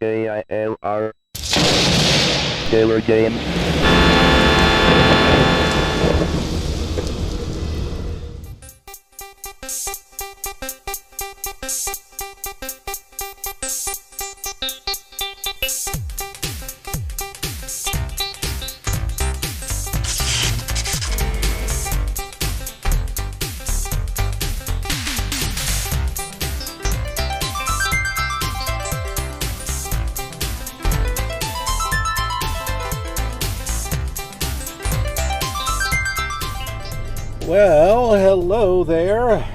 KILR Killer Game. Well, hello there,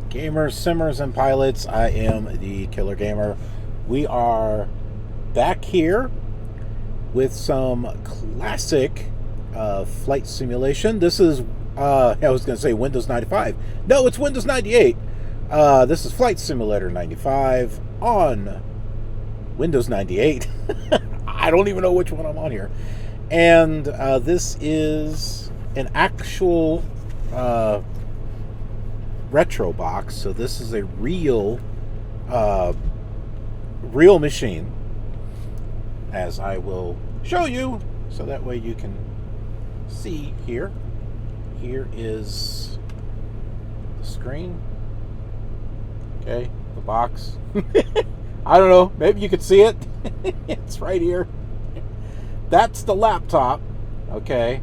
gamers, simmers, and pilots. I am the Killer Gamer. We are back here with some classic flight simulation. This is, I was going to say Windows 95. No, it's Windows 98. This is Flight Simulator 95 on Windows 98. I don't even know which one I'm on here. And this is an actual retro box, so this is a real machine, as I will show you, so that way you can see here. Here is the screen. Okay, the box. I don't know, maybe you could see it. It's right here. That's the laptop. Okay,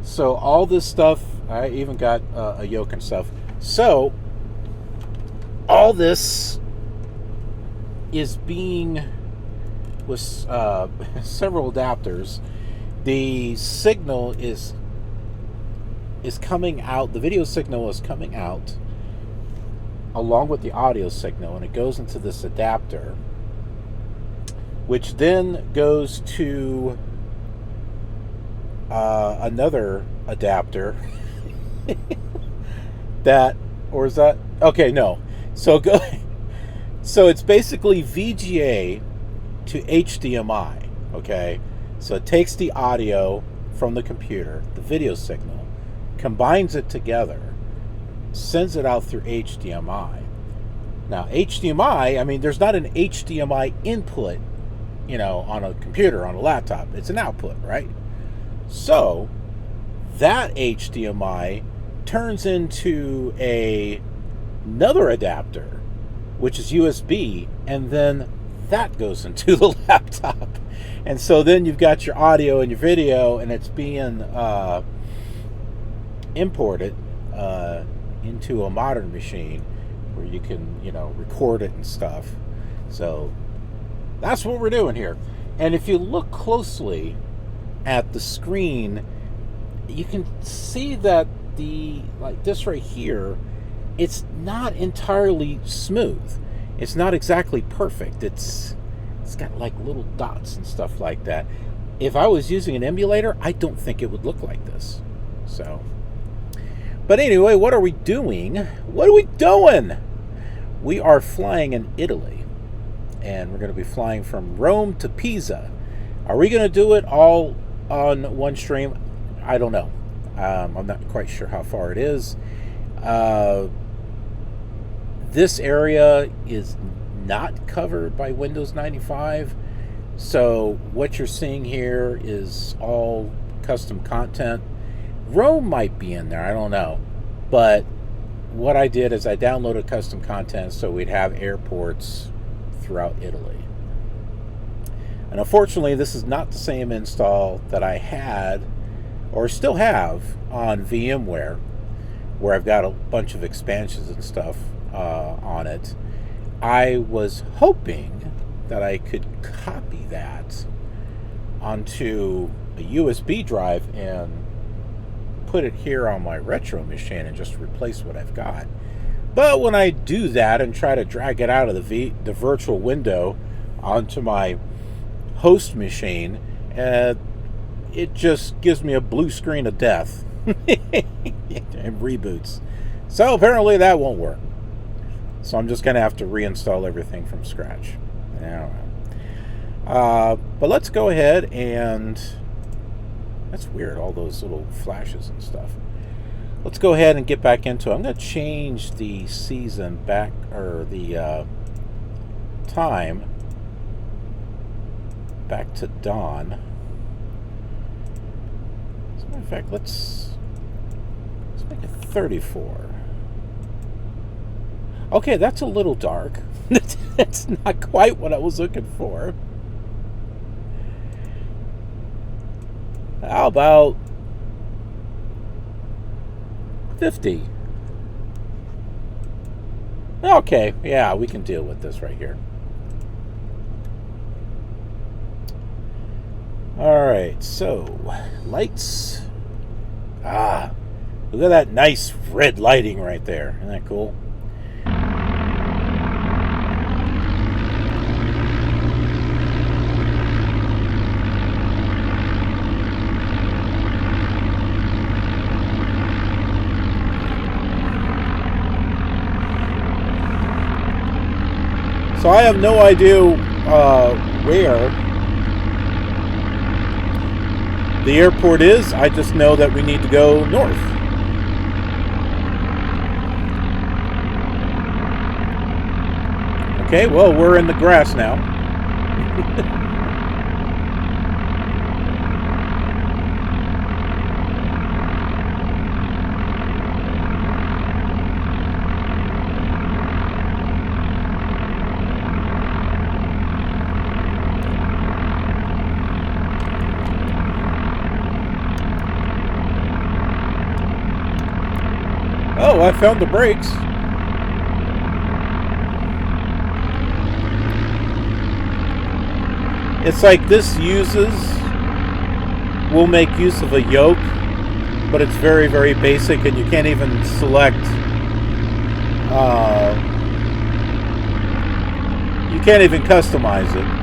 so all this stuff, I even got a yoke and stuff. So all this is being with several adapters. The signal is coming out. The video signal is coming out along with the audio signal, and it goes into this adapter, which then goes to another adapter. So it's basically VGA to HDMI. Okay, so it takes the audio from the computer, the video signal, combines it together, sends it out through HDMI. Now HDMI, I mean, there's not an HDMI input, on a computer, on a laptop. It's an output, right? So that HDMI turns into another adapter, which is USB, and then that goes into the laptop. And so then you've got your audio and your video, and it's being imported into a modern machine where you can, record it and stuff. So that's what we're doing here. And if you look closely at the screen, you can see that this right here, it's not entirely smooth. It's not exactly perfect. It's got like little dots and stuff like that. If I was using an emulator, I don't think it would look like this. So, but anyway, what are we doing? What are we doing? We are flying in Italy, and we're going to be flying from Rome to Pisa. Are we going to do it all on one stream? I don't know. I'm not quite sure how far it is. This area is not covered by Windows 95. So what you're seeing here is all custom content. Rome might be in there, I don't know. But what I did is I downloaded custom content so we'd have airports throughout Italy. And unfortunately, this is not the same install that I had or still have on VMware, where I've got a bunch of expansions and stuff on it. I was hoping that I could copy that onto a USB drive and put it here on my retro machine and just replace what I've got. But when I do that and try to drag it out of the virtual window onto my host machine, it just gives me a blue screen of death and reboots. So apparently that won't work. So I'm just going to have to reinstall everything from scratch. I don't know. But let's go ahead and... That's weird, all those little flashes and stuff. Let's go ahead and get back into it. I'm going to change the season back, or the time, back to dawn. As a matter of fact, let's make it 34. Okay, that's a little dark. That's not quite what I was looking for. How about 50? Okay, yeah, we can deal with this right here. Alright, so lights. Ah, look at that nice red lighting right there. Isn't that cool? So I have no idea where the airport is. I just know that we need to go north. Okay, well, we're in the grass now. Oh, I found the brakes. It's like this will make use of a yoke, but it's very, very basic, and you can't even select, you can't even customize it.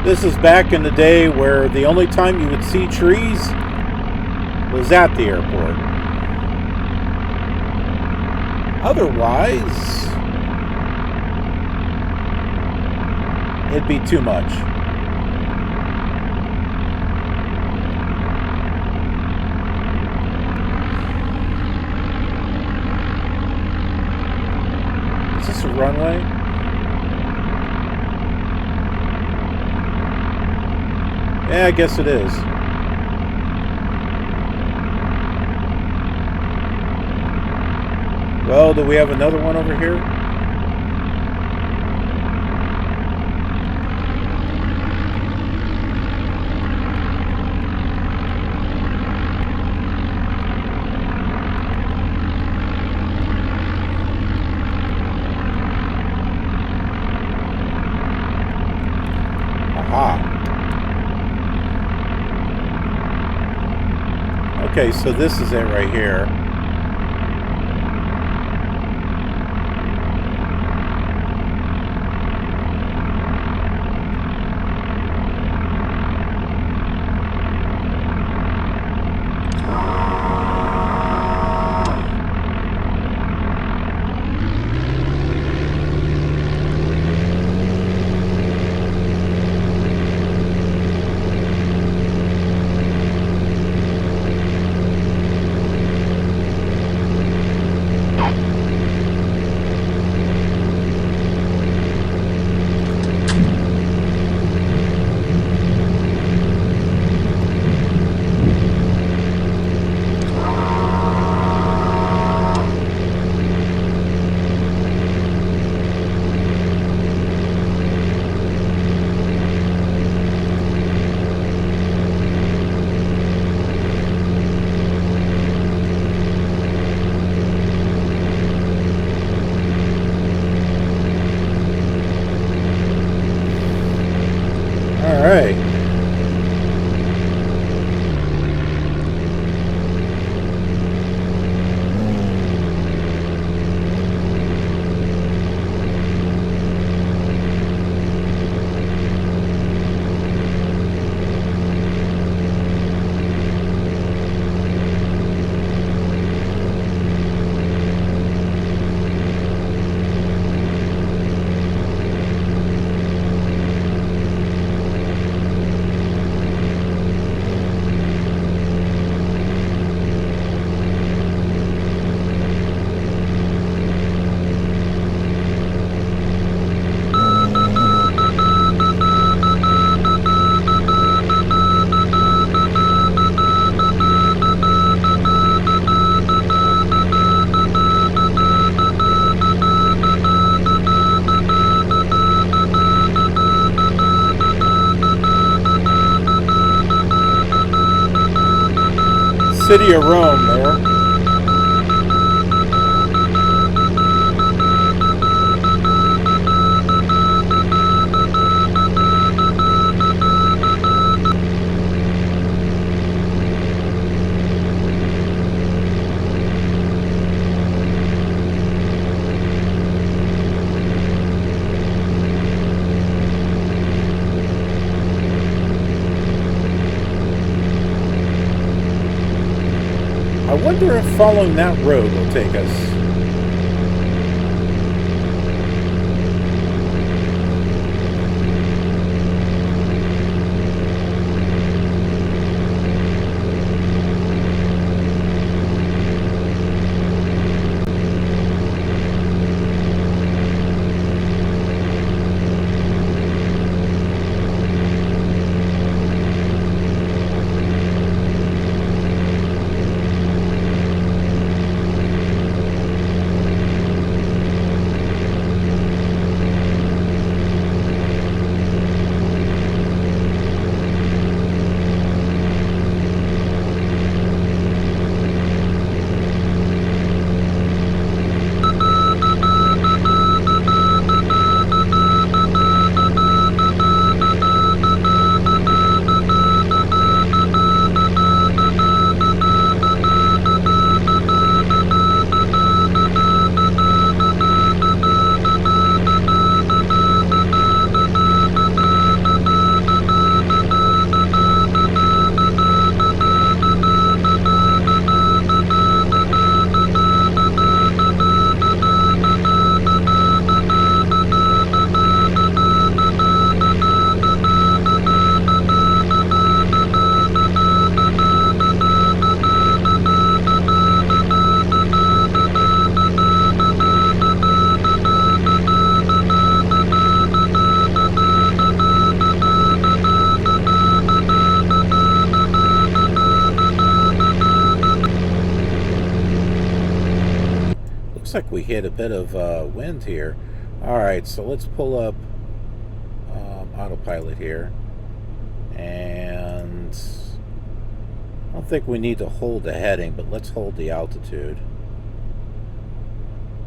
This is back in the day where the only time you would see trees was at the airport. Otherwise, it'd be too much. Is this a runway? Yeah, I guess it is. Well, do we have another one over here? Aha. Okay, so this is it right here. city of Rome there. I wonder if following that road will take us. Looks like we hit a bit of wind here. Alright, so let's pull up autopilot here. And I don't think we need to hold the heading, but let's hold the altitude.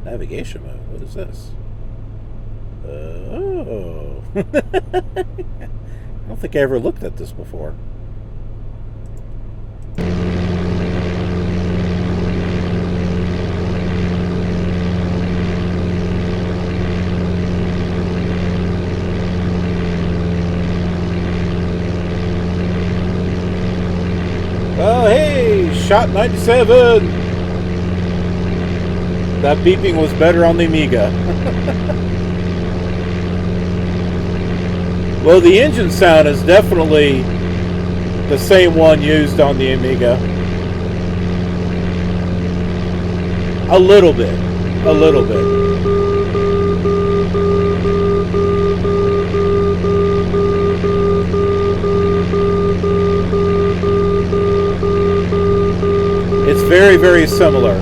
Navigation mode, what is this? Oh. I don't think I ever looked at this before. Oh, hey, shot 97. That beeping was better on the Amiga. Well, the engine sound is definitely the same one used on the Amiga. A little bit. A little bit. It's very, very similar.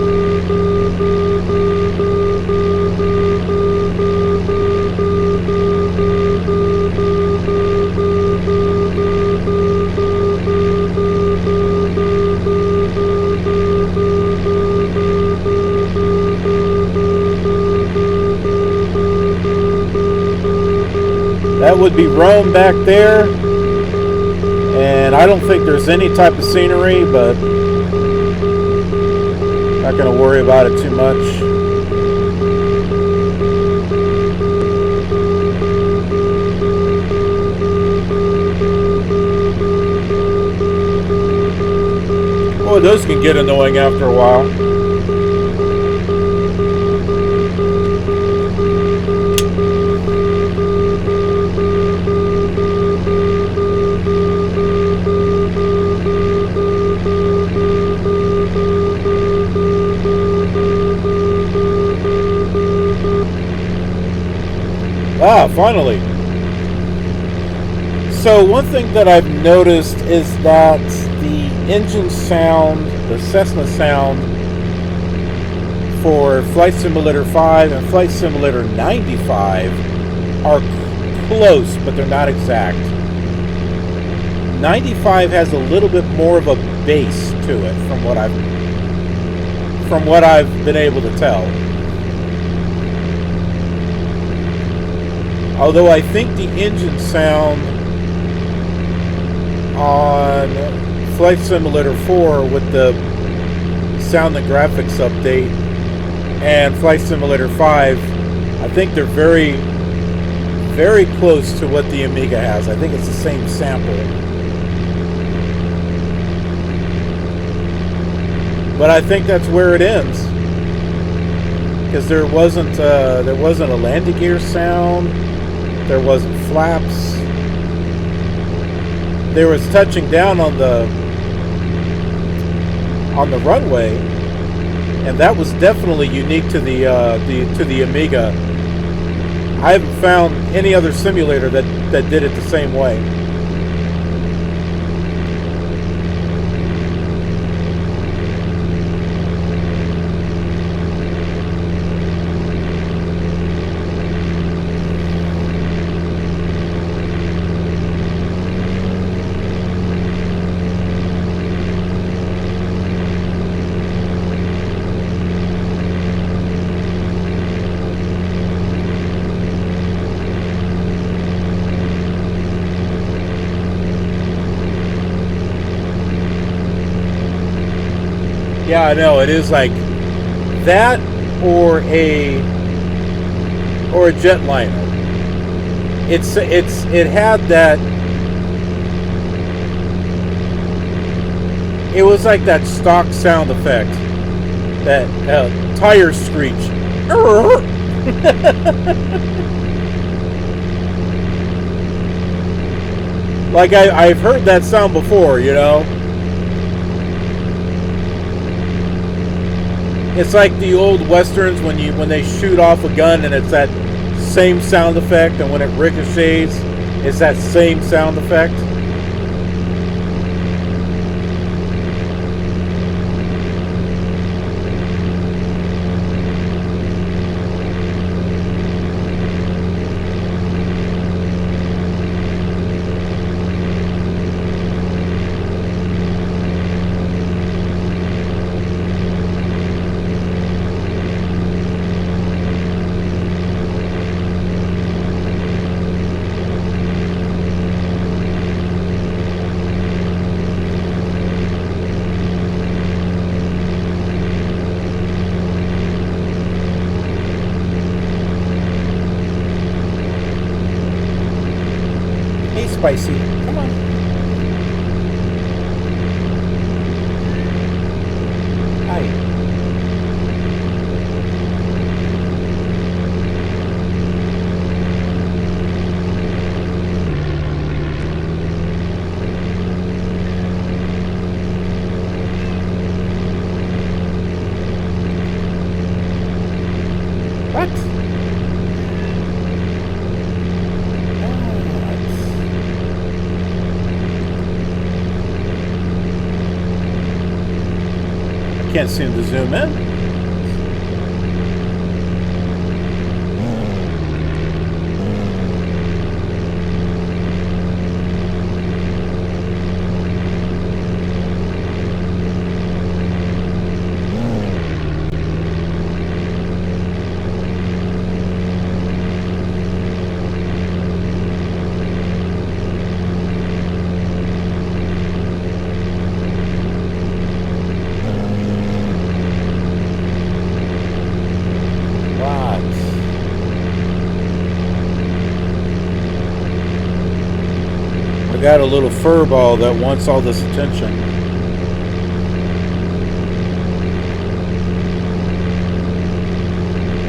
That would be Rome back there, and I don't think there's any type of scenery, but not going to worry about it too much. Boy, those can get annoying after a while. Ah, finally. So one thing that I've noticed is that the engine sound, the Cessna sound for Flight Simulator 5 and Flight Simulator 95 are close, but they're not exact. 95 has a little bit more of a bass to it from what I've been able to tell. Although I think the engine sound on Flight Simulator 4 with the sound and graphics update and Flight Simulator 5, I think they're very, very close to what the Amiga has. I think it's the same sample. But I think that's where it ends, because there wasn't a landing gear sound, there wasn't flaps. There was touching down on the runway, and that was definitely unique to the Amiga. I haven't found any other simulator that did it the same way. Yeah, I know, it is like that or a jetliner. It had that. It was like that stock sound effect, that tire screech. Like I've heard that sound before, you know. It's like the old westerns when they shoot off a gun and it's that same sound effect, and when it ricochets, it's that same sound effect. Spicy. Come on. Hi. What? Can't seem to zoom in. Got a little fur ball that wants all this attention.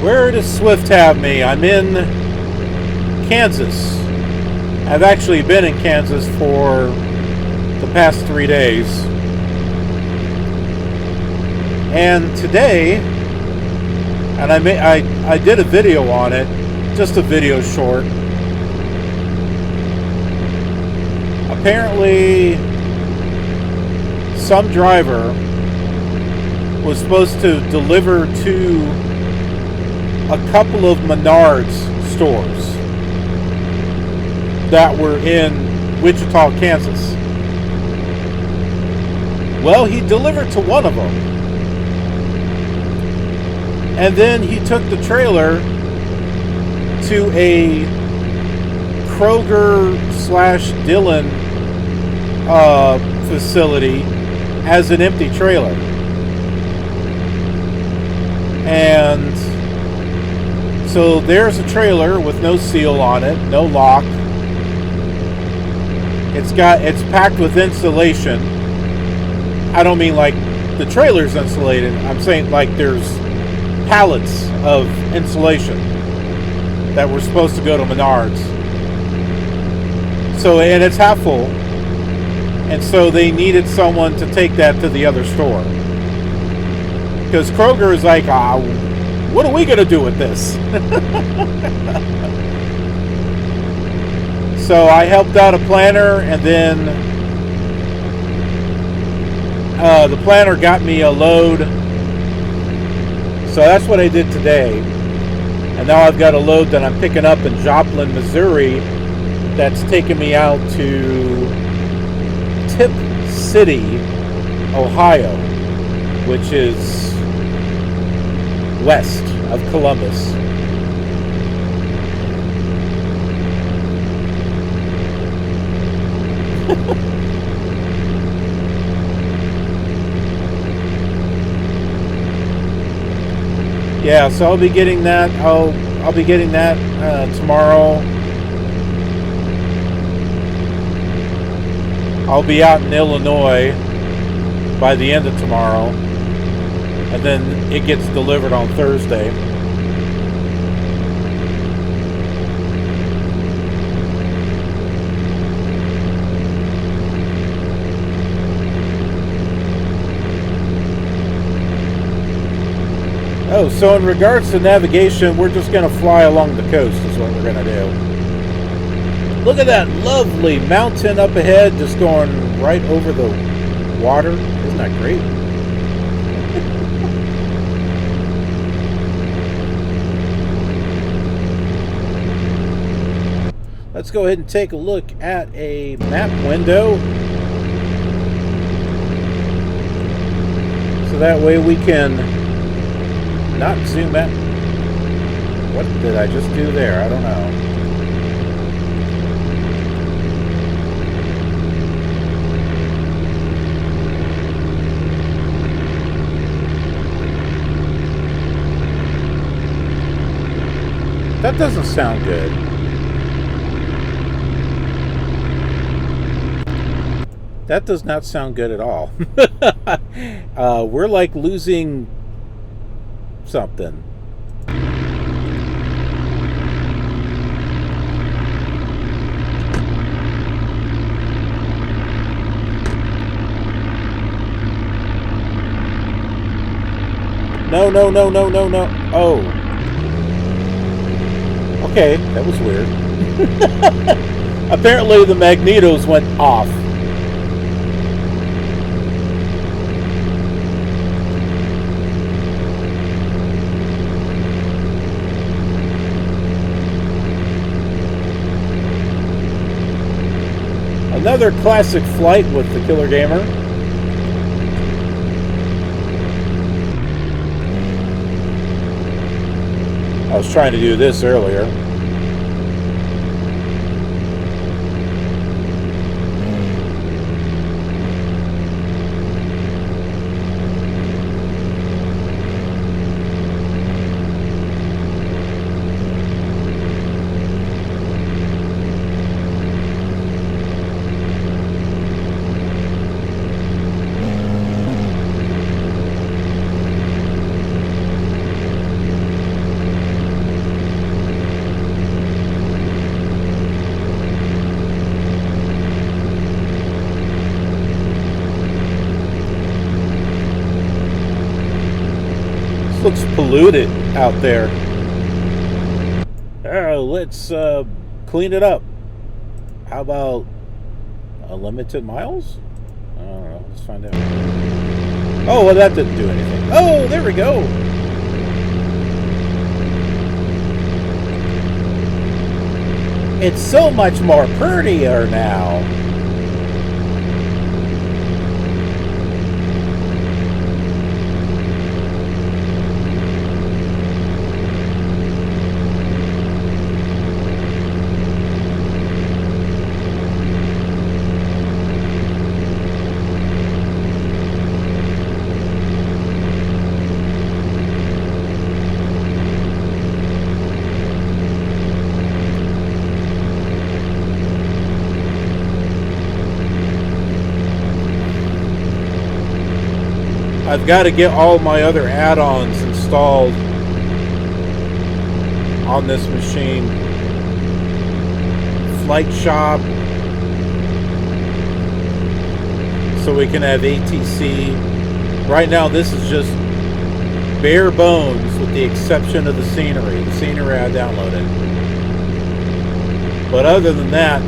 Where does Swift have me? I'm in Kansas. I've actually been in Kansas for the past 3 days. And today, and I did a video on it, just a video short. Apparently, some driver was supposed to deliver to a couple of Menards stores that were in Wichita, Kansas. Well, he delivered to one of them. And then he took the trailer to a Kroger/Dillon facility as an empty trailer. And so there's a trailer with no seal on it, no lock. It's packed with insulation. I don't mean like the trailer's insulated. I'm saying like there's pallets of insulation that were supposed to go to Menards. So, and it's half full. And so they needed someone to take that to the other store. Because Kroger is like, what are we going to do with this? So I helped out a planner, and then the planner got me a load. So that's what I did today. And now I've got a load that I'm picking up in Joplin, Missouri, that's taking me out to Tip City, Ohio, which is west of Columbus. Yeah, so I'll be getting that. I'll be getting that tomorrow. I'll be out in Illinois by the end of tomorrow, and then it gets delivered on Thursday. Oh, so in regards to navigation, we're just going to fly along the coast is what we're going to do. Look at that lovely mountain up ahead, just going right over the water. Isn't that great? Let's go ahead and take a look at a map window. So that way we can not zoom out. What did I just do there? I don't know. That doesn't sound good. That does not sound good at all. We're like losing something. No. Oh. Okay, that was weird. Apparently the magnetos went off. Another classic flight with the Killer Gamer. I was trying to do this earlier. Looks polluted out there. Let's clean it up. How about unlimited miles? I don't know. Let's find out. Oh, well, that didn't do anything. Oh, there we go. It's so much more prettier now. I've got to get all my other add-ons installed on this machine. Flight shop, so we can have ATC. Right now this is just bare bones with the exception of the scenery. The scenery I downloaded. But other than that,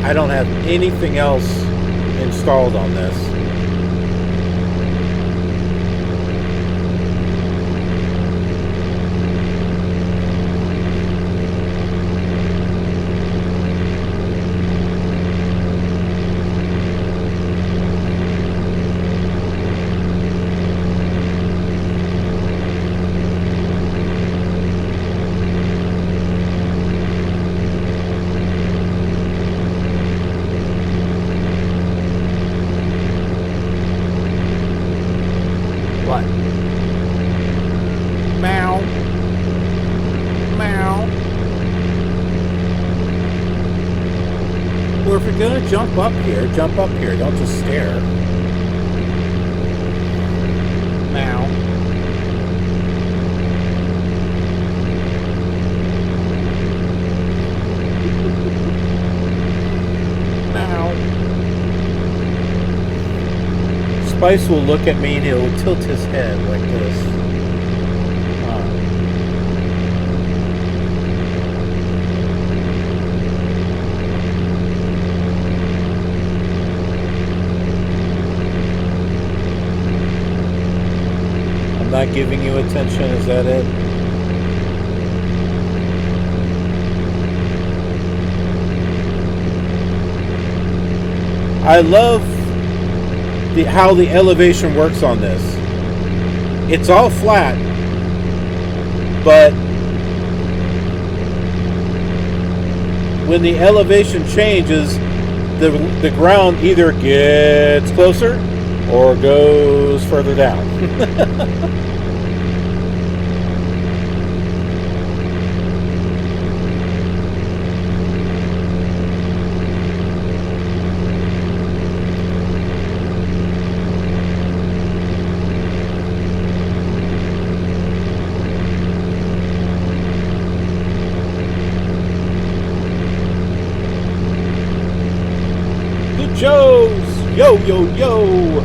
I don't have anything else installed on this. If you're gonna jump up here, don't just stare. Meow. Meow. Spice will look at me and he'll tilt his head like this. Not giving you attention, is that it? I love how the elevation works on this. It's all flat, but when the elevation changes, the ground either gets closer or goes further down. Goochos! Yo, yo, yo!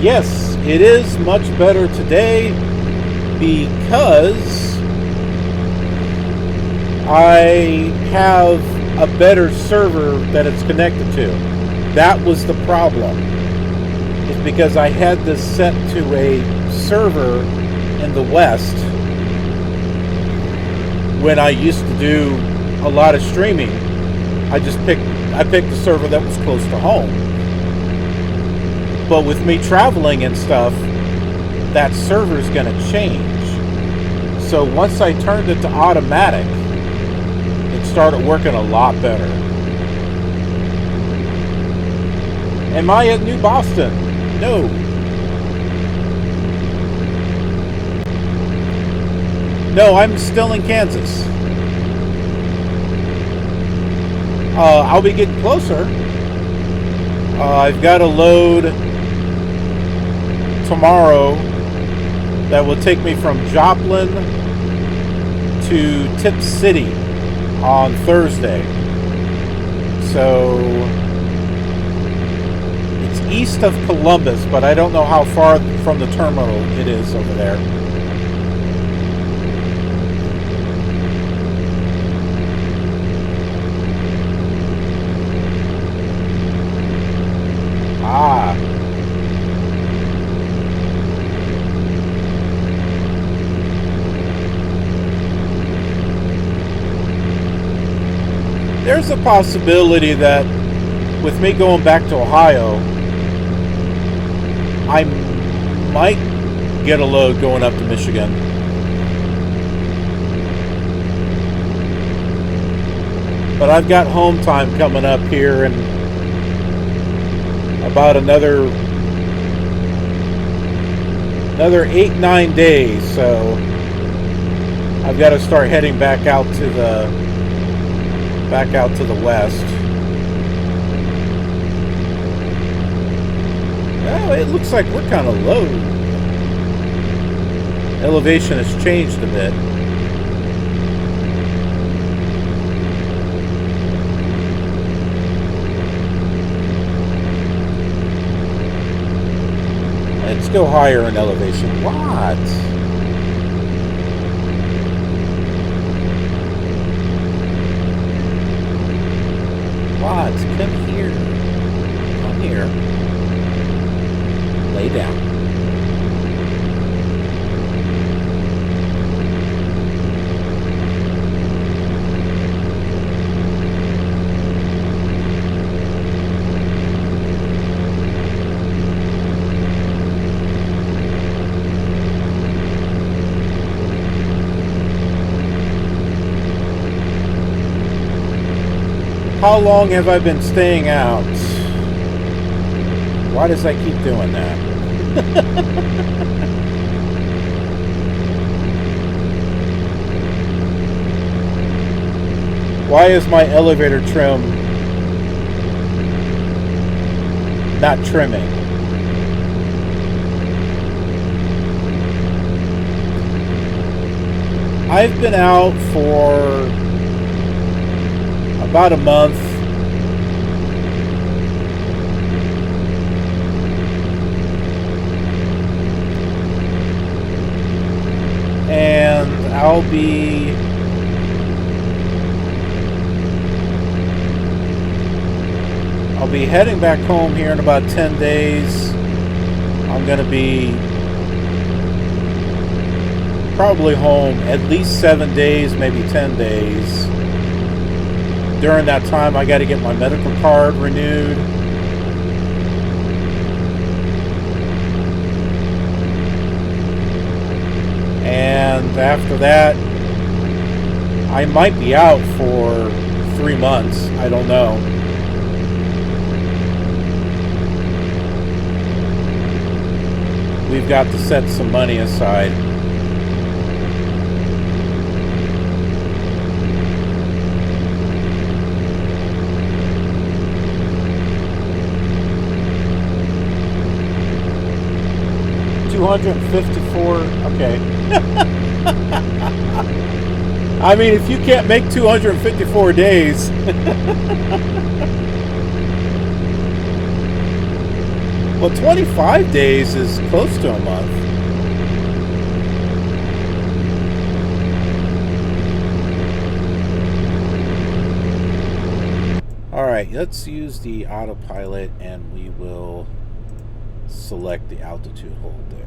Yes, it is much better today because I have a better server that it's connected to. That was the problem. It's because I had this set to a server in the West when I used to do a lot of streaming. I picked a server that was close to home. But with me traveling and stuff, that server's going to change. So once I turned it to automatic, it started working a lot better. Am I at New Boston? No. No, I'm still in Kansas. I'll be getting closer. I've got a load tomorrow that will take me from Joplin to Tip City on Thursday. So it's east of Columbus, but I don't know how far from the terminal it is over there. Ah. There's a possibility that with me going back to Ohio, I might get a load going up to Michigan. But I've got home time coming up here in about another 8-9 days, so I've got to start heading back out to the west. Oh, it looks like we're kind of low. Elevation has changed a bit. Let's go higher in elevation. What? What? Come here. Come here. Lay down. How long have I been staying out? Why does I keep doing that? Why is my elevator trim not trimming? I've been out for about a month. And I'll be heading back home here in about 10 days. I'm going to be probably home at least 7 days, maybe 10 days. During that time, I got to get my medical card renewed. And after that, I might be out for 3 months. I don't know. We've got to set some money aside. $254. Okay. I mean, if you can't make 254 days. Well, 25 days is close to a month. All right, let's use the autopilot and we will select the altitude hold there.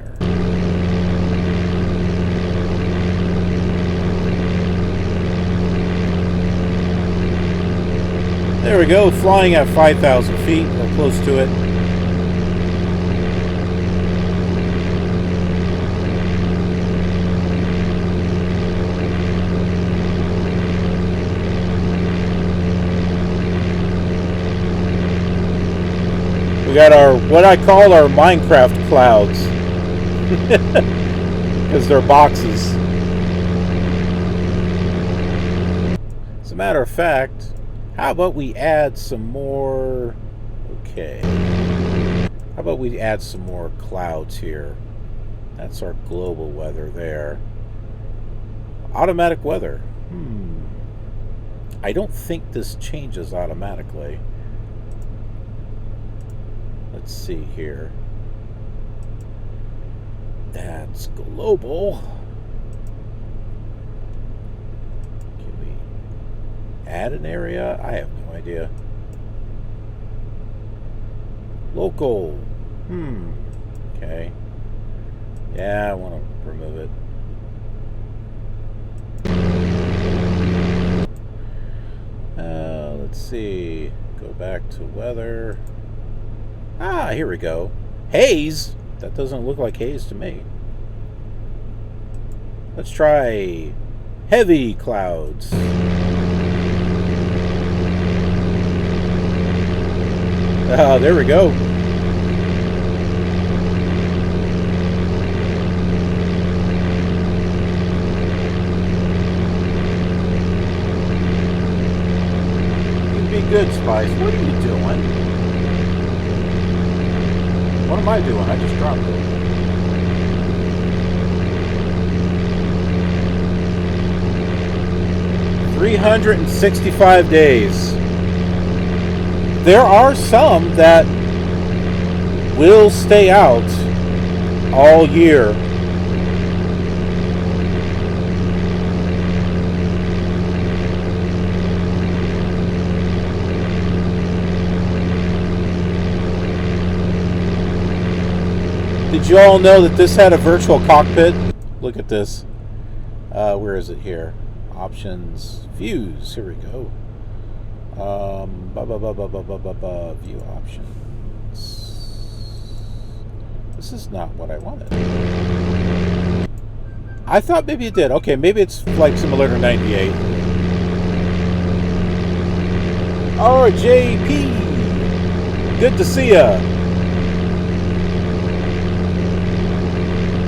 There we go, flying at 5,000 feet or close to it. We got our, what I call our Minecraft clouds. Because they're boxes. As a matter of fact, how about we add some more... Okay. How about we add some more clouds here? That's our global weather there. Automatic weather. I don't think this changes automatically. Let's see here. That's global. Can we add an area? I have no idea. Local. Okay. Yeah, I want to remove it. Let's see. Go back to weather. Ah, here we go. Haze? That doesn't look like haze to me. Let's try heavy clouds. Ah, there we go. You be good, Spice. What are you doing? What am I doing? I just dropped it. $365 days. There are some that will stay out all year. Did you all know that this had a virtual cockpit? Look at this. Where is it here? Options, views. Here we go. View options. This is not what I wanted. I thought maybe it did. Okay, maybe it's Flight Simulator 98. RJP, good to see ya.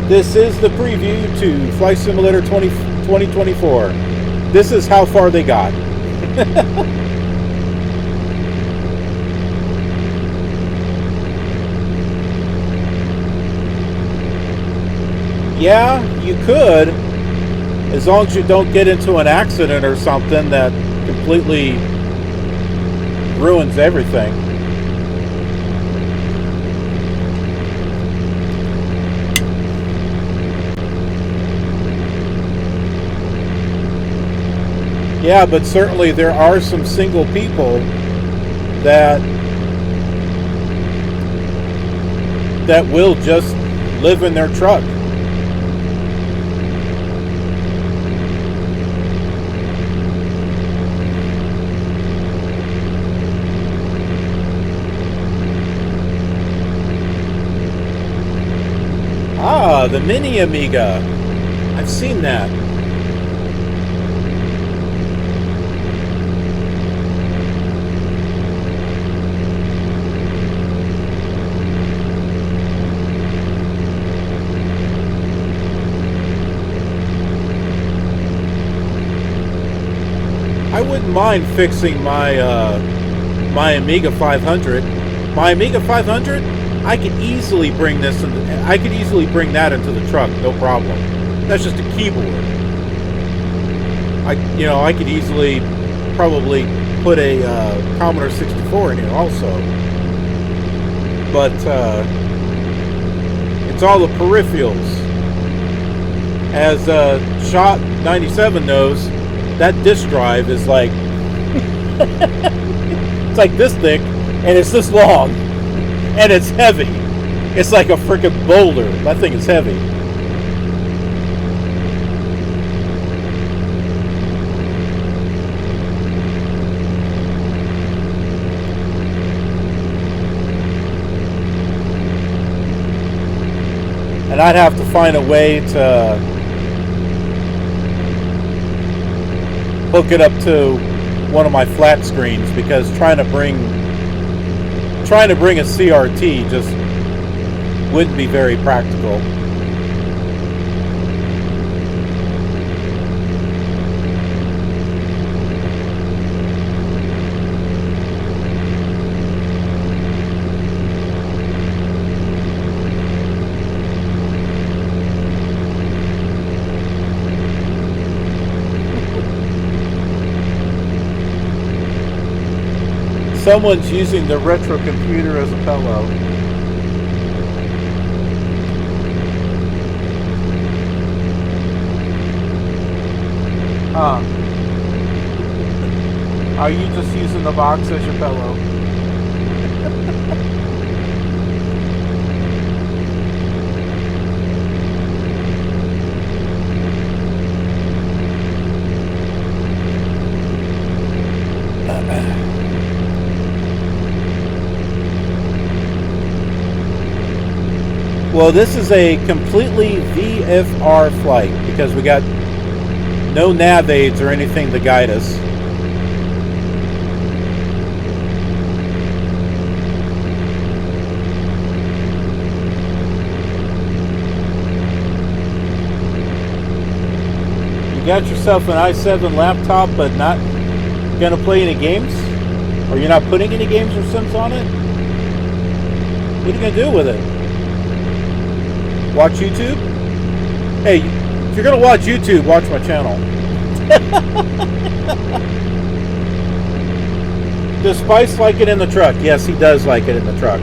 This is the preview to Flight Simulator 2024. This is how far they got. Yeah, you could, as long as you don't get into an accident or something that completely ruins everything. Yeah, but certainly there are some single people that will just live in their truck. Ah, the Mini Amiga. I've seen that. I wouldn't mind fixing my my Amiga 500. My Amiga 500, I could easily bring this. I could easily bring that into the truck, no problem. That's just a keyboard. I could easily probably put a Commodore 64 in here also. But it's all the peripherals. As Shot 97 knows, that disk drive is like it's like this thick and it's this long and it's heavy. It's like a freaking boulder. That thing is heavy. And I'd have to find a way to hook it up to one of my flat screens, because trying to bring a CRT just wouldn't be very practical. Someone's using the retro computer as a pillow. Are you just using the box as your pillow? Well, this is a completely VFR flight because we got no nav aids or anything to guide us. You got yourself an i7 laptop but not gonna play any games? Or you're not putting any games or sims on it? What are you gonna do with it? Watch YouTube? Hey, if you're going to watch YouTube, watch my channel. Does Spice like it in the truck? Yes, he does like it in the truck.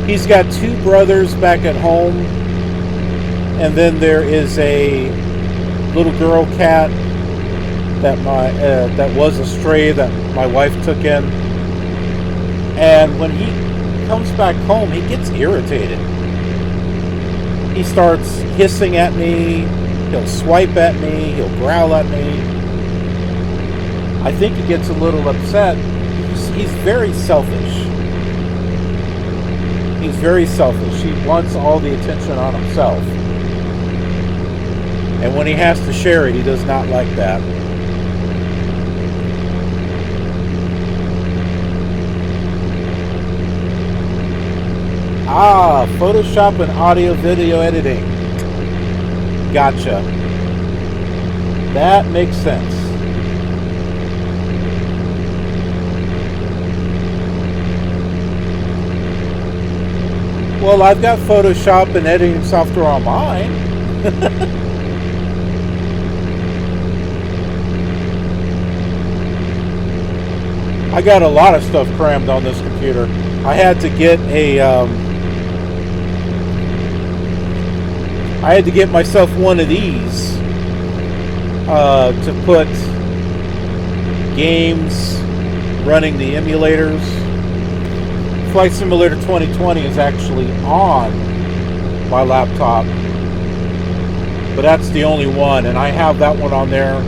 He's got 2 brothers back at home, and then there is a little girl cat that that was a stray that my wife took in. And when he comes back home, he gets irritated. He starts hissing at me. He'll swipe at me. He'll growl at me. I think he gets a little upset. He's very selfish. He's very selfish. He wants all the attention on himself. And when he has to share it, he does not like that. Ah, Photoshop and audio video editing. Gotcha. That makes sense. Well, I've got Photoshop and editing software on mine. I got a lot of stuff crammed on this computer. I had to get myself one of these to put games running the emulators. Flight Simulator 2020 is actually on my laptop, but that's the only one, and I have that one on there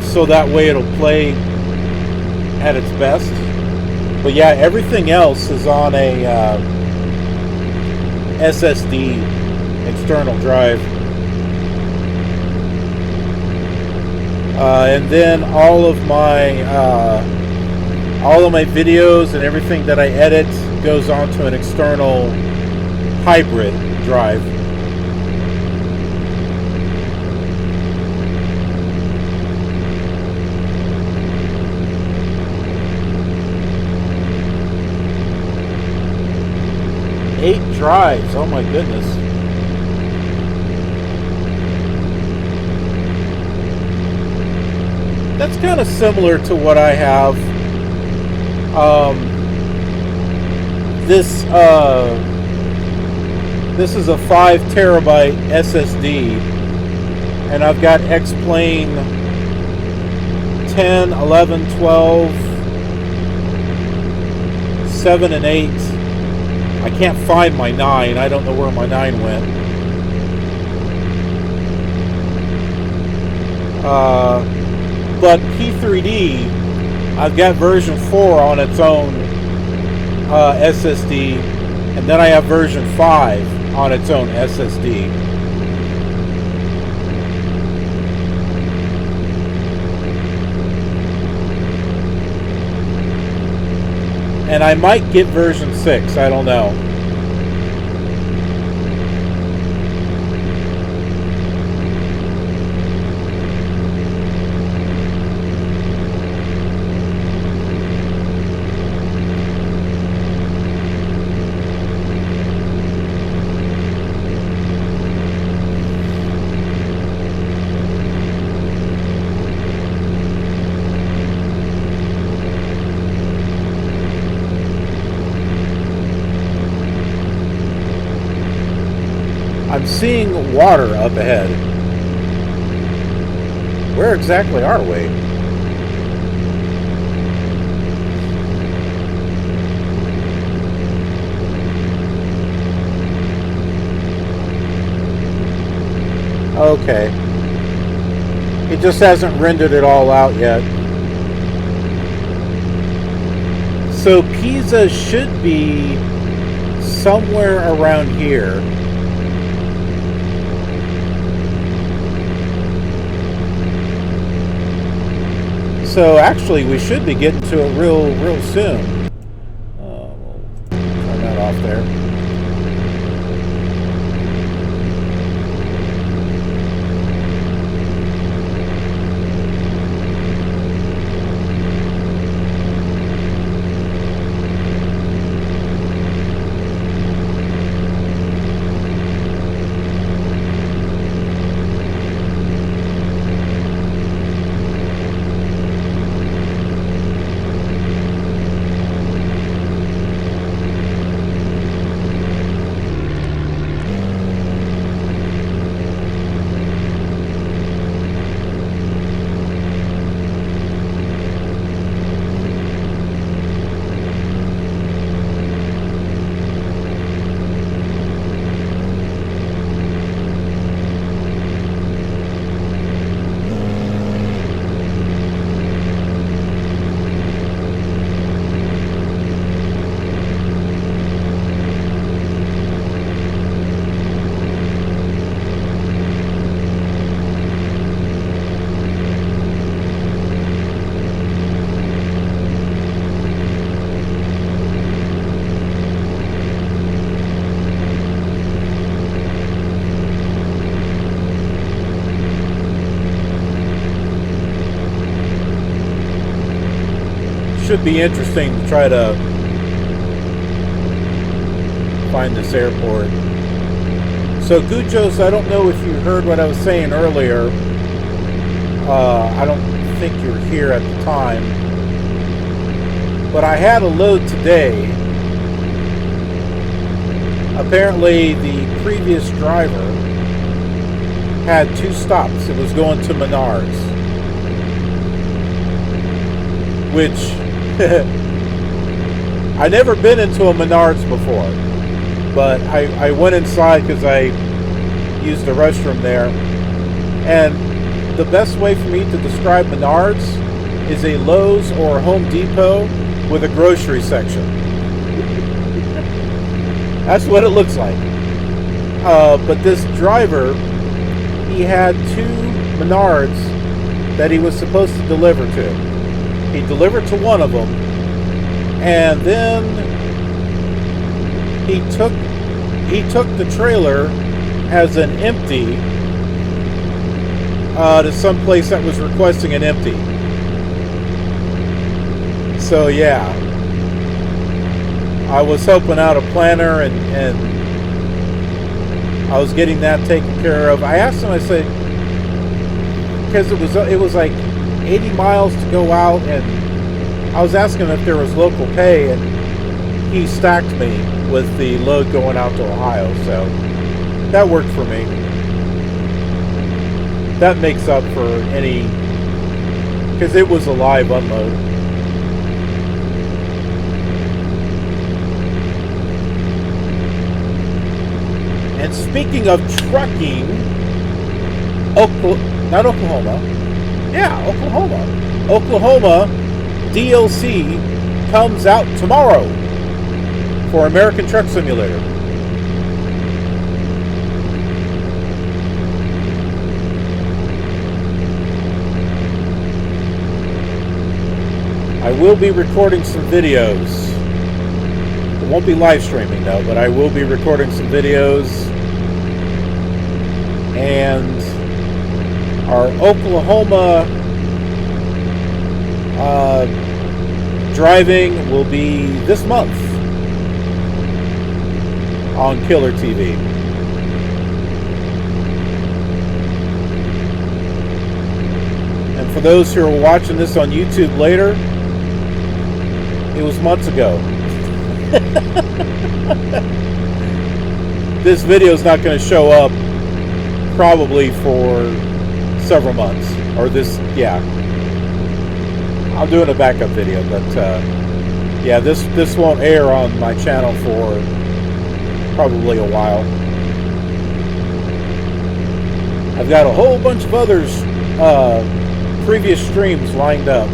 so that way it'll play at its best. But yeah, everything else is on a SSD external drive, and then all of my videos and everything that I edit goes onto an external hybrid drive. Eight drives, oh my goodness. That's kind of similar to what I have. This is a 5 terabyte SSD, and I've got X-Plane 10, 11, 12, 7, and 8. I can't find my 9. I don't know where my 9 went. But P3D, I've got version 4 on its own SSD, and then I have version 5 on its own SSD. And I might get version 6, I don't know. I'm seeing water up ahead. Where exactly are we? Okay. It just hasn't rendered it all out yet. So Pisa should be somewhere around here. So actually, we should be getting to it real soon. We'll turn that off there. should be interesting to try to find this airport. So goochos, I don't know if you heard what I was saying earlier. I don't think you were here at the time, but I had a load today. Apparently the previous driver had 2 stops. It was going to Menards, which I never been into a Menards before, but I went inside because I used the restroom there, and the best way for me to describe Menards is a Lowe's or Home Depot with a grocery section. That's what it looks like. But this driver, he had 2 Menards that he was supposed to deliver to. He delivered to one of them, and then he took the trailer as an empty to some place that was requesting an empty. So yeah, I was helping out a planner, and I was getting that taken care of. I asked him, I said, because it was like 80 miles to go out, and I was asking him if there was local pay, and he stacked me with the load going out to Ohio, so that worked for me. That makes up for any, because it was a live unload. And speaking of trucking, Oklahoma DLC comes out tomorrow for American Truck Simulator. I will be recording some videos. It won't be live streaming though, but I will be recording some videos. And our Oklahoma driving will be this month on KILR TV. And for those who are watching this on YouTube later, it was months ago. This video is not going to show up probably for several months, or I'm doing a backup video, but yeah, this won't air on my channel for probably a while. I've got a whole bunch of others previous streams lined up.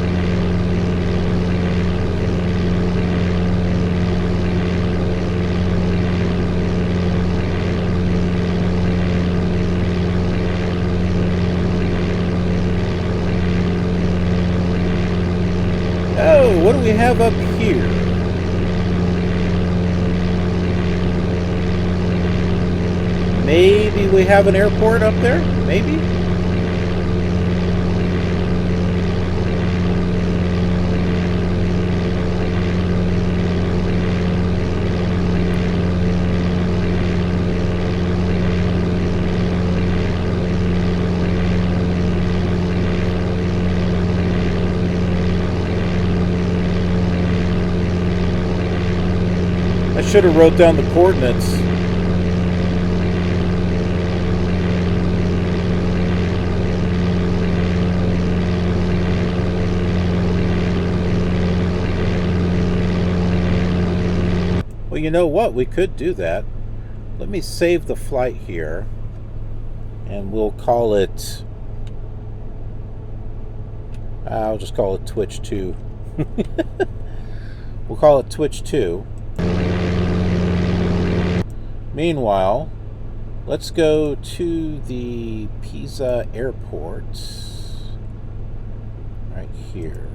What do we have up here? Maybe we have an airport up there? Maybe? I should have wrote down the coordinates. Well, you know what? We could do that. Let me save the flight here, and we'll call it... I'll just call it Twitch 2. We'll call it Twitch 2. Meanwhile, let's go to the Pisa Airport right here.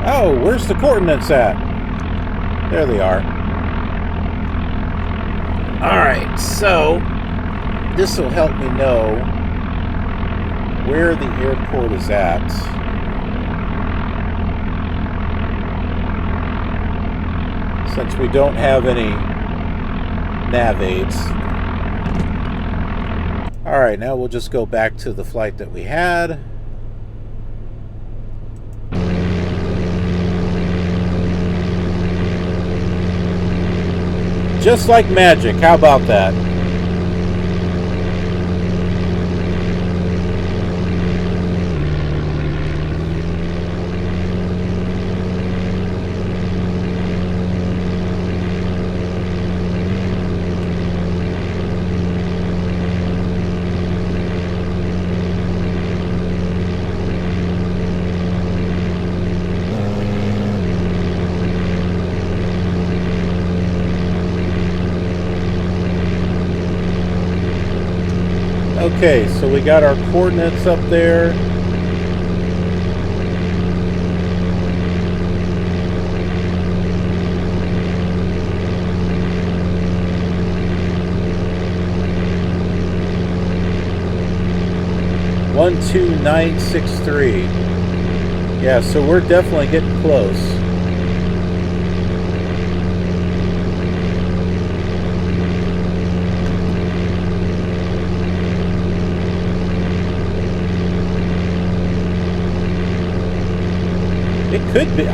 Oh, where's the coordinates at? There they are. Alright, so this will help me know where the airport is at. Since we don't have any nav aids. Alright, now we'll just go back to the flight that we had. Just like magic, how about that? Okay, so we got our coordinates up there. One, 12963. Yeah, so we're definitely getting close. It could be.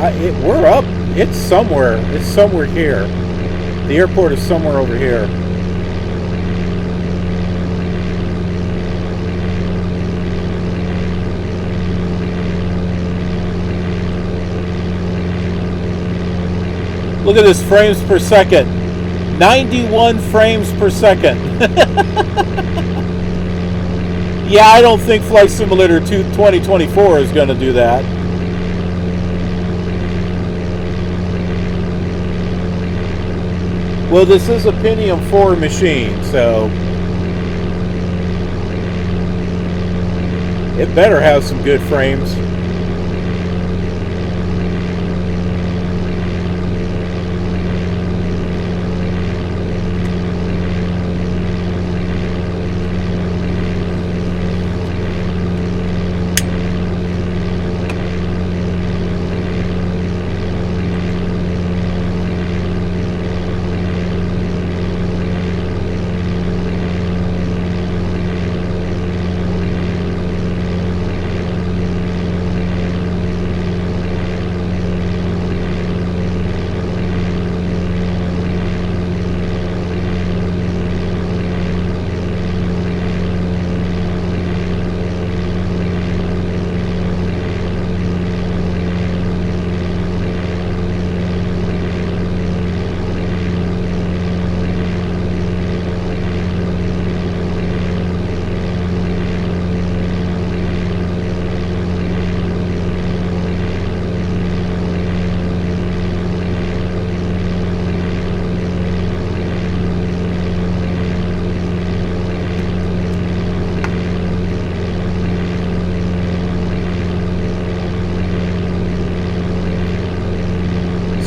We're up. It's somewhere. It's somewhere here. The airport is somewhere over here. Look at this, frames per second. 91 frames per second. Yeah, I don't think Flight Simulator 2024 is going to do that. Well, this is a Pentium 4 machine, so it better have some good frames.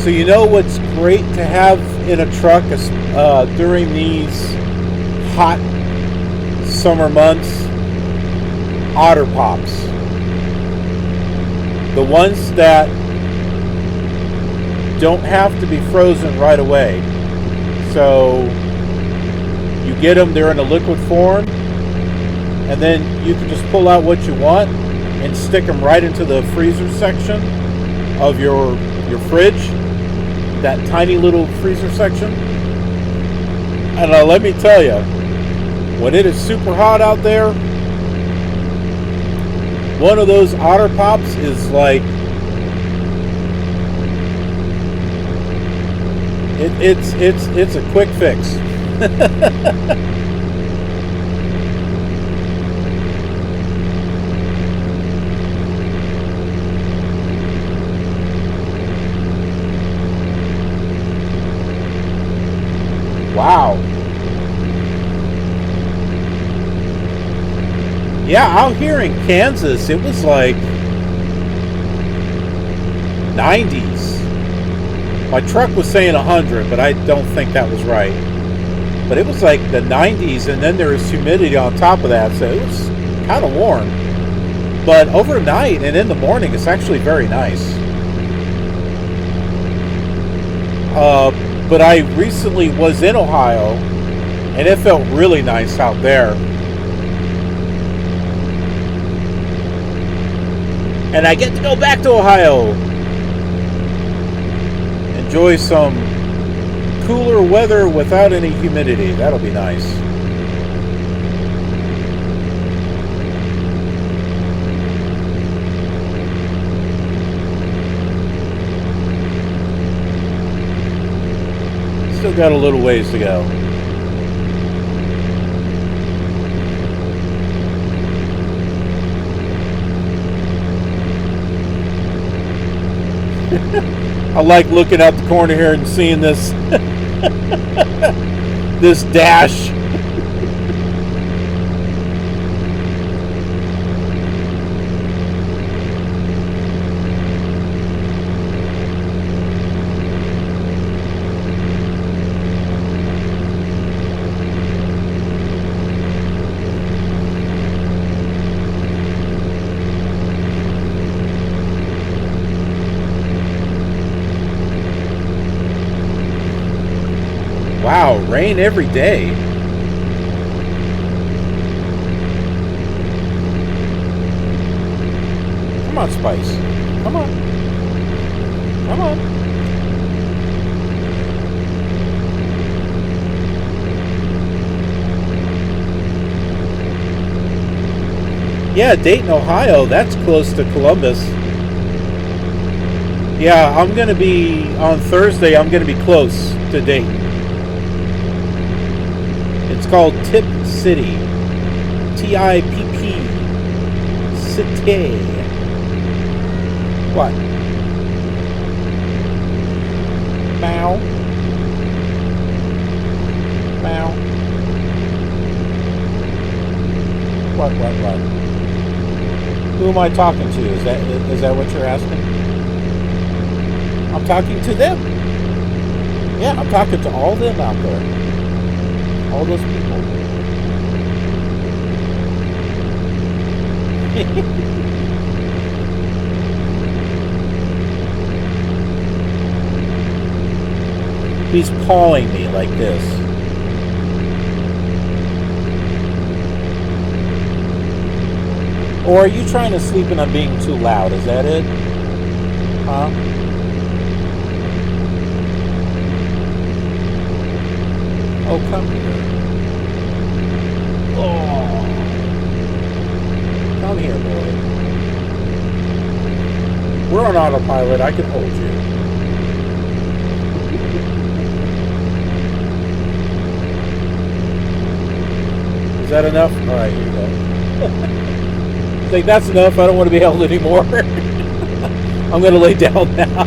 So you know what's great to have in a truck during these hot summer months? Otter Pops. The ones that don't have to be frozen right away. So you get them, they're in a liquid form, and then you can just pull out what you want and stick them right into the freezer section of your fridge. That tiny little freezer section. And let me tell you, when it is super hot out there, one of those Otter Pops is like it's a quick fix. Wow. Yeah, out here in Kansas, it was like 90s. My truck was saying 100, but I don't think that was right. but it was like the 90s, and then there was humidity on top of that, so it was kind of warm. But overnight and in the morning, it's actually very nice. But I recently was in Ohio, and it felt really nice out there. And I get to go back to Ohio. Enjoy some cooler weather without any humidity. That'll be nice. Still got a little ways to go. I like looking out the corner here and seeing this this dash. Wow, rain every day. Come on, Spice. Come on. Come on. Yeah, Dayton, Ohio. That's close to Columbus. Yeah, I'm going to be, on Thursday, I'm going to be close to Dayton. It's called Tip City. T-I-P-P. City. What? Bow. Bow. What? Who am I talking to? Is that what you're asking? I'm talking to them. Yeah, I'm talking to all them out there. All those people. He's pawing me like this. Or are you trying to sleep and I'm being too loud? Is that it? Huh? Oh, come here. Oh. Come here, boy. We're on autopilot. I can hold you. Is that enough? All right, here you go. I think that's enough. I don't want to be held anymore. I'm going to lay down now.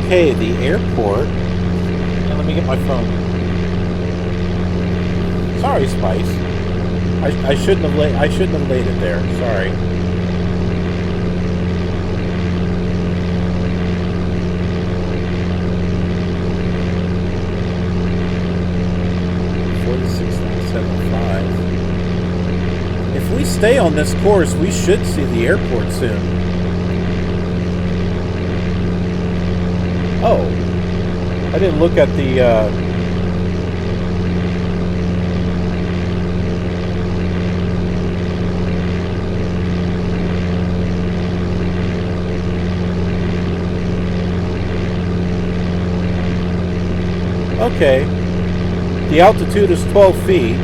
Okay, the airport. Now let me get my phone. Sorry, Spice. I shouldn't have laid it there. Sorry. If we stay on this course, we should see the airport soon. Oh, I didn't look at the okay. The altitude is 12 feet.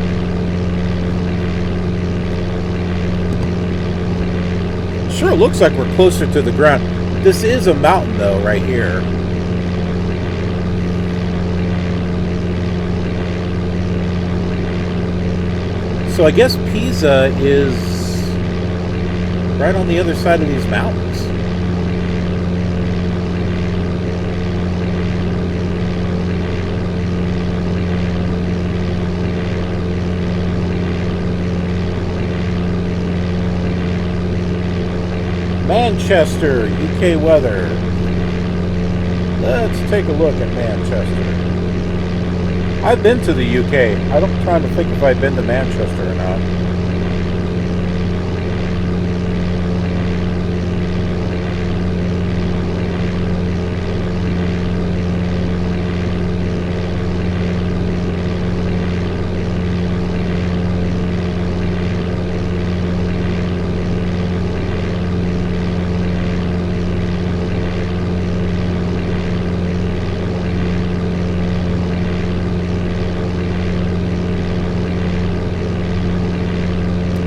Sure looks like we're closer to the ground. This is a mountain though, right here. So I guess Pisa is right on the other side of these mountains. Manchester, UK weather. Let's take a look at Manchester. I've been to the UK. I'm trying to think if I've been to Manchester or not.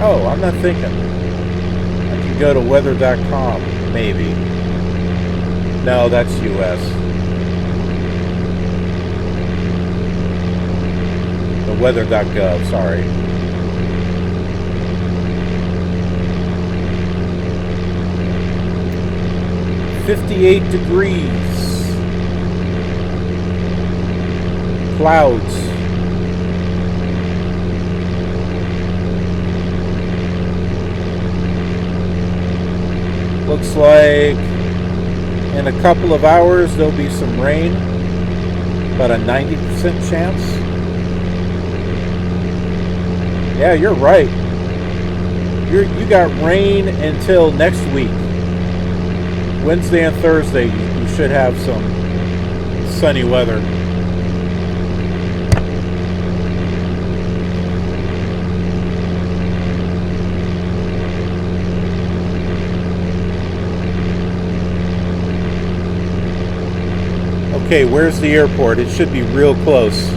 Oh, I'm not thinking. I can go to weather.com, maybe. No, that's US. The weather.gov, sorry. .58 degrees. Clouds. Looks like in a couple of hours there'll be some rain, about a 90% chance. Yeah, you're right. You got rain until next week. Wednesday and Thursday you should have some sunny weather. Okay, where's the airport? It should be real close.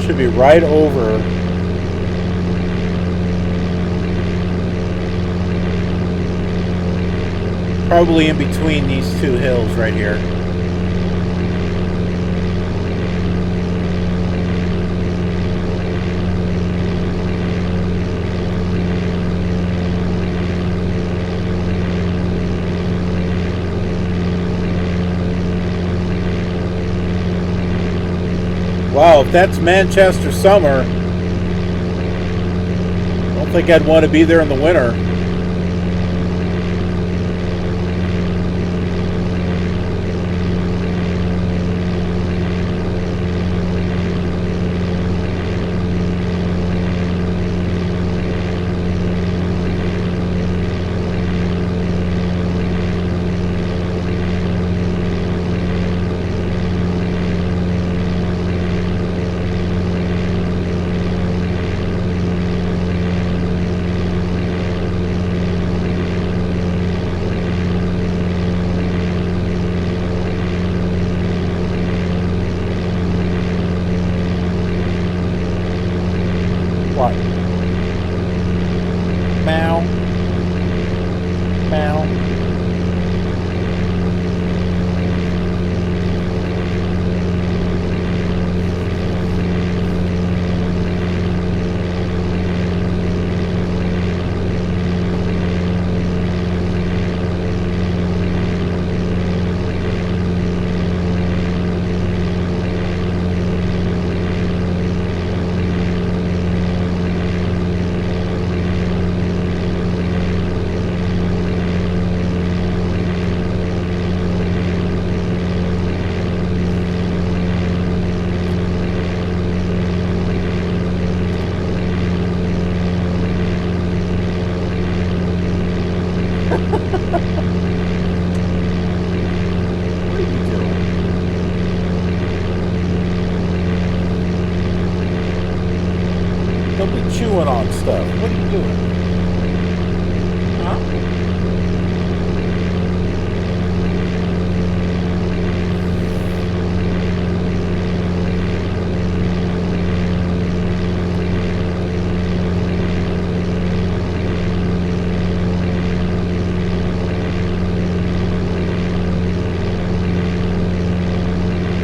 Should be right over. Probably in between these two hills right here. Wow, if that's Manchester summer, I don't think I'd want to be there in the winter. What? Meow. Meow. Don't be chewing on stuff. What are you doing? Huh?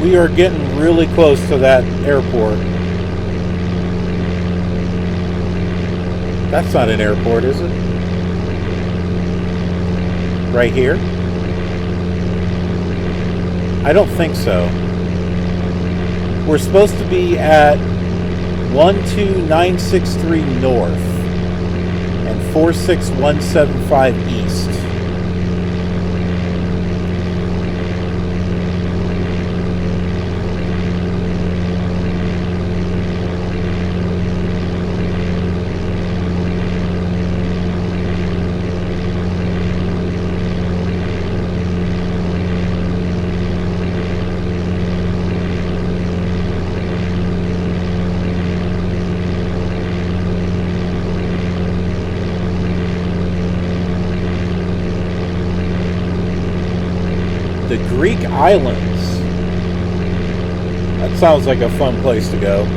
We are getting really close to that airport. That's not an airport, is it? Right here? I don't think so. We're supposed to be at 12963 north and 46175 east. The Greek islands. That sounds like a fun place to go.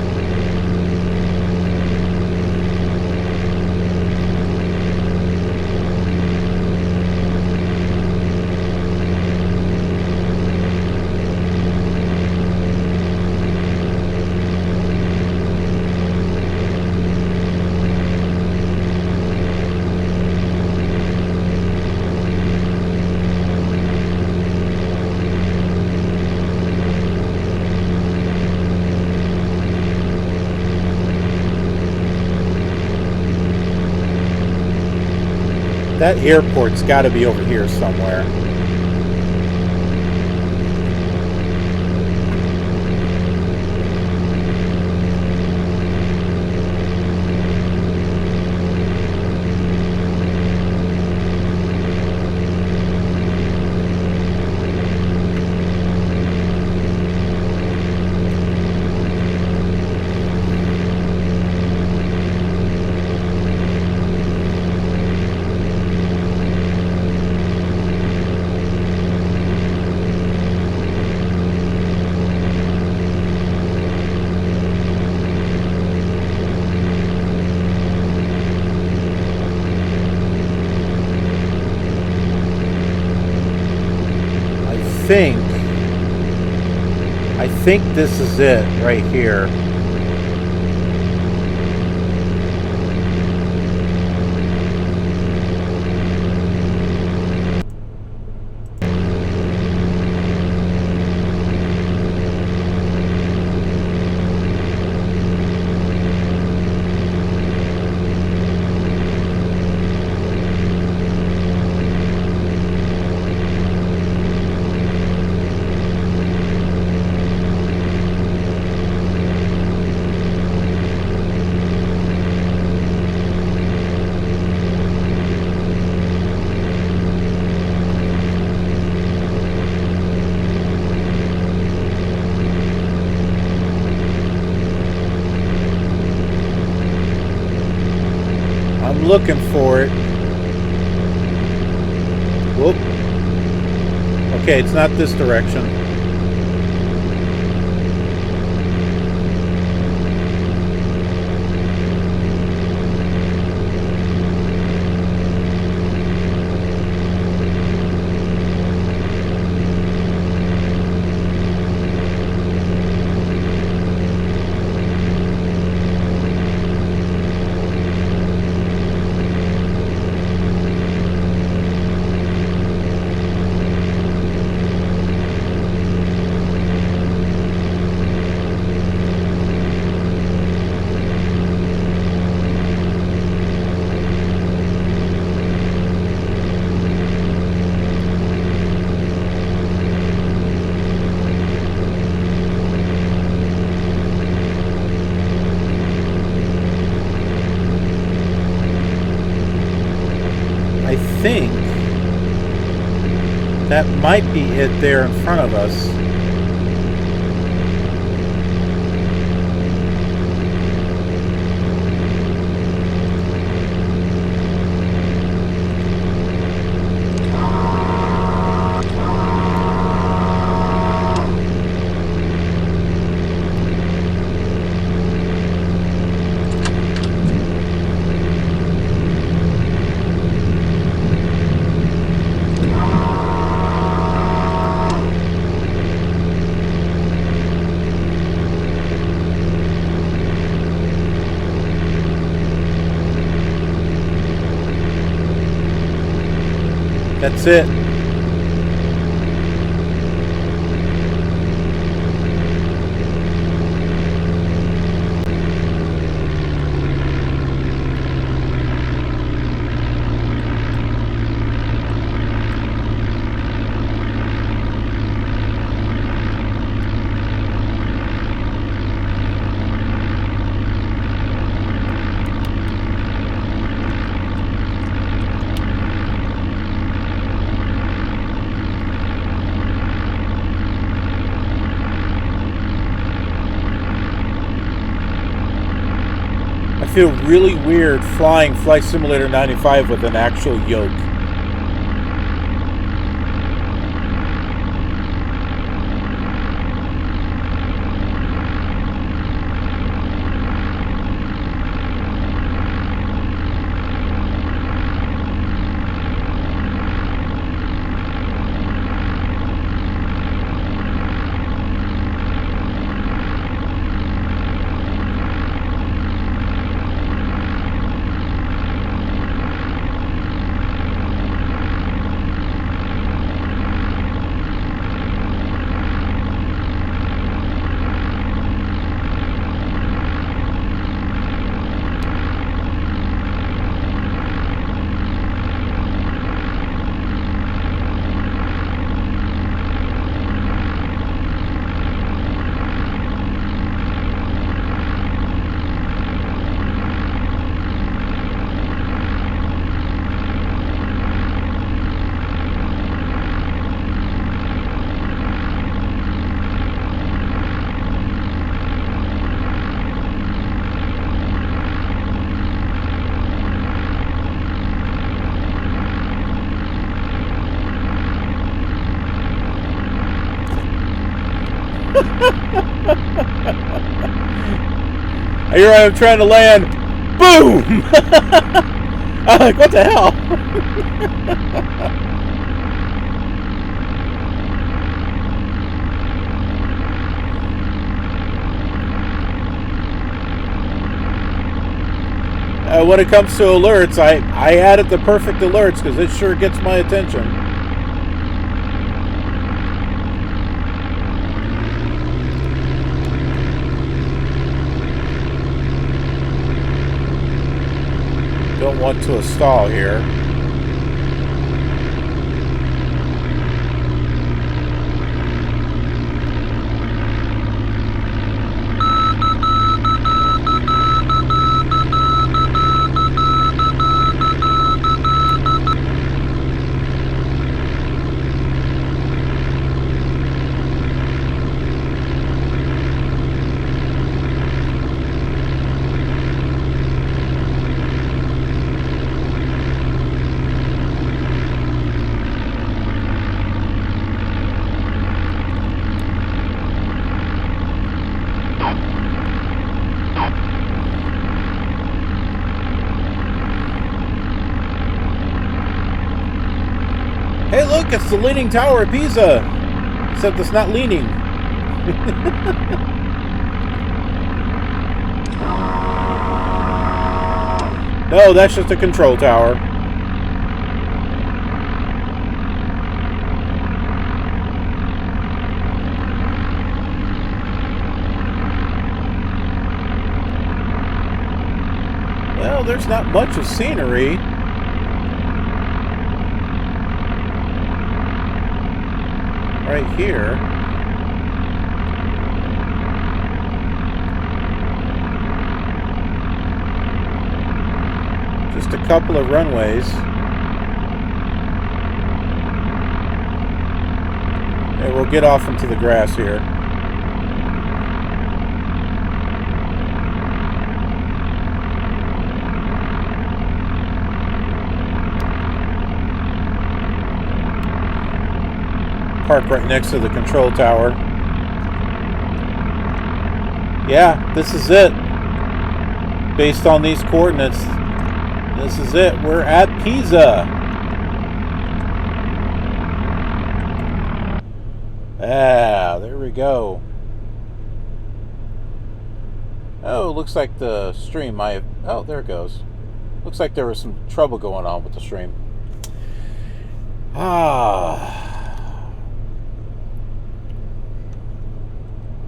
That airport's got to be over here somewhere. I think this is it right here. Looking for it. Whoop. Okay, it's not this direction. I think that might be it there in front of us. That's it. feel really weird flying Flight Simulator 95 with an actual yoke. Here I am trying to land. Boom! I'm like, what the hell? When it comes to alerts, I added the perfect alerts because it sure gets my attention. Don't want to stall here. Hey, look, it's the Leaning Tower at Pisa. Except it's not leaning. No, that's just a control tower. Well, there's not much of scenery. Right here. Just a couple of runways. And we'll get off into the grass here. Park right next to the control tower. Yeah, this is it. Based on these coordinates, this is it. We're at Pisa. Ah, there we go. Oh, looks like the stream might have... Oh, there it goes. Looks like there was some trouble going on with the stream. Ah...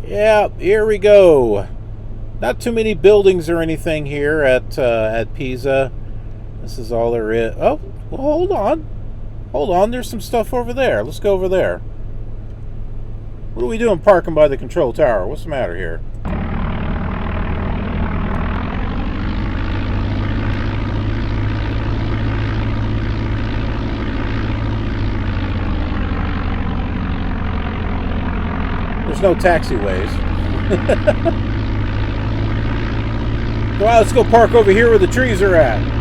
Yeah, here we go. Not too many buildings or anything here at Pisa. This is all there is. Oh, well, hold on. Hold on, there's some stuff over there. Let's go over there. What are we doing parking by the control tower? What's the matter here? There's no taxiways. Come on, let's go park over here where the trees are at.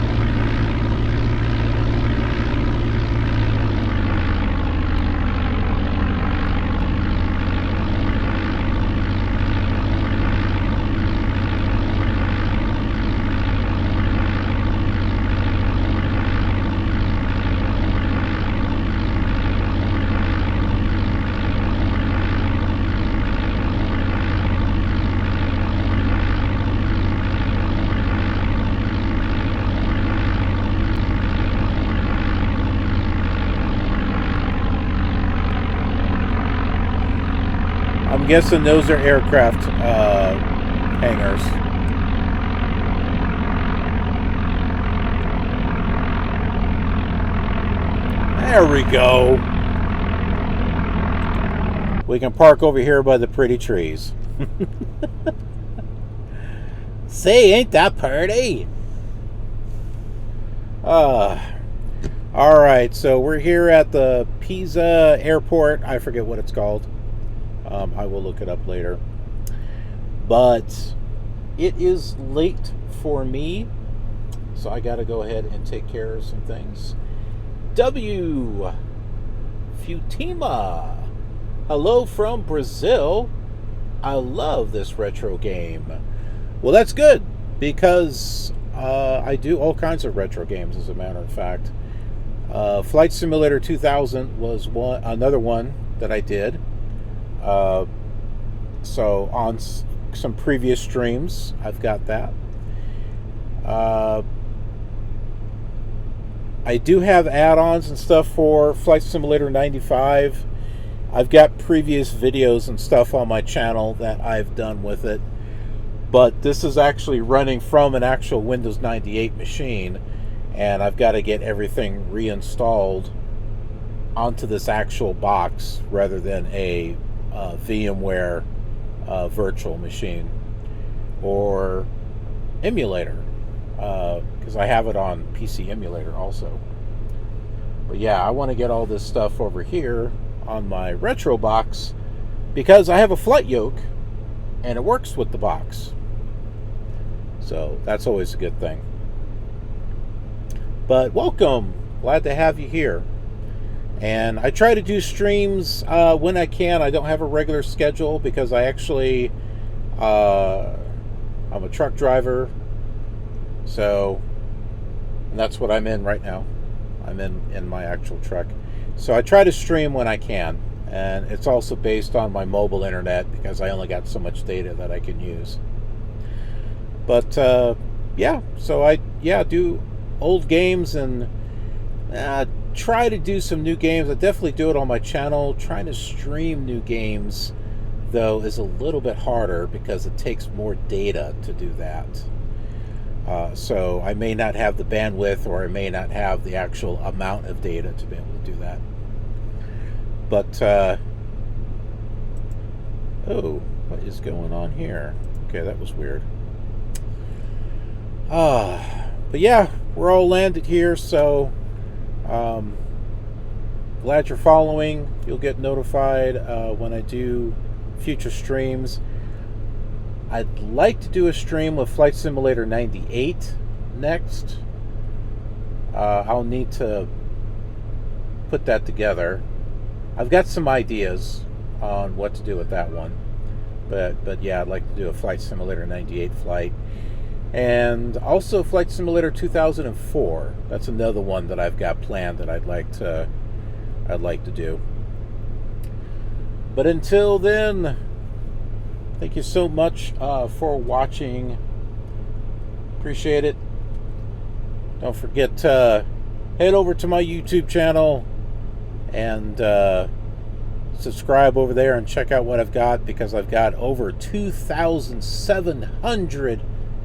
I'm guessing those are aircraft hangars. There we go. We can park over here by the pretty trees. Say, ain't that pretty? Alright, so we're here at the Pisa Airport. I forget what it's called. I will look it up later. But it is late for me, so I got to go ahead and take care of some things. W. Futima. Hello from Brazil. I love this retro game. Well, that's good, because I do all kinds of retro games, as a matter of fact. Flight Simulator 2000 was another one that I did. So on some previous streams, I've got that. I do have add-ons and stuff for Flight Simulator 95. I've got previous videos and stuff on my channel that I've done with it. But this is actually running from an actual Windows 98 machine, and I've got to get everything reinstalled onto this actual box rather than a VMware virtual machine or emulator, because I have it on PC emulator also. But yeah, I want to get all this stuff over here on my retro box, because I have a flight yoke and it works with the box, so that's always a good thing. But welcome, glad to have you here. And I try to do streams when I can. I don't have a regular schedule because I actually, I'm a truck driver. So, and that's what I'm in right now. I'm in my actual truck. So I try to stream when I can. And it's also based on my mobile internet, because I only got so much data that I can use. But, yeah. So I do old games and try to do some new games. I definitely do it on my channel. Trying to stream new games, though, is a little bit harder because it takes more data to do that. So I may not have the bandwidth, or I may not have the actual amount of data to be able to do that. But, oh, what is going on here? Okay, that was weird. But yeah, we're all landed here, so glad you're following. You'll get notified when I do future streams. I'd like to do a stream with Flight Simulator 98 next. I'll need to put that together. I've got some ideas on what to do with that one. But yeah, I'd like to do a Flight Simulator 98 flight. And also Flight Simulator 2004. That's another one that I've got planned that I'd like to do. But until then, thank you so much for watching. Appreciate it. Don't forget to head over to my YouTube channel and subscribe over there and check out what I've got, because I've got over 2,700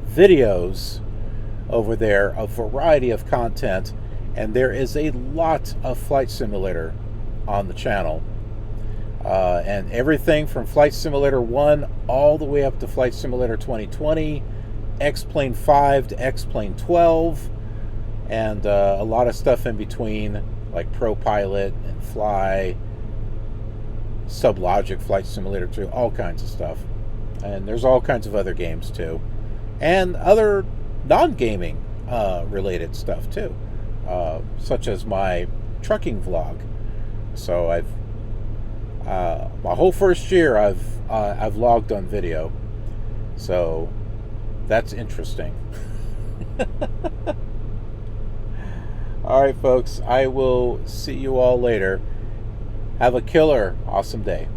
videos over there, a variety of content, and there is a lot of Flight Simulator on the channel, and everything from Flight Simulator 1 all the way up to Flight Simulator 2020, X-Plane 5 to X-Plane 12, and a lot of stuff in between, like Pro Pilot and Fly, Sublogic Flight Simulator 2, all kinds of stuff. And there's all kinds of other games too. and other non-gaming related stuff too, such as my trucking vlog. So I've my whole first year I've logged on video, so that's interesting. All right, folks, I will see you all later. Have a killer awesome day.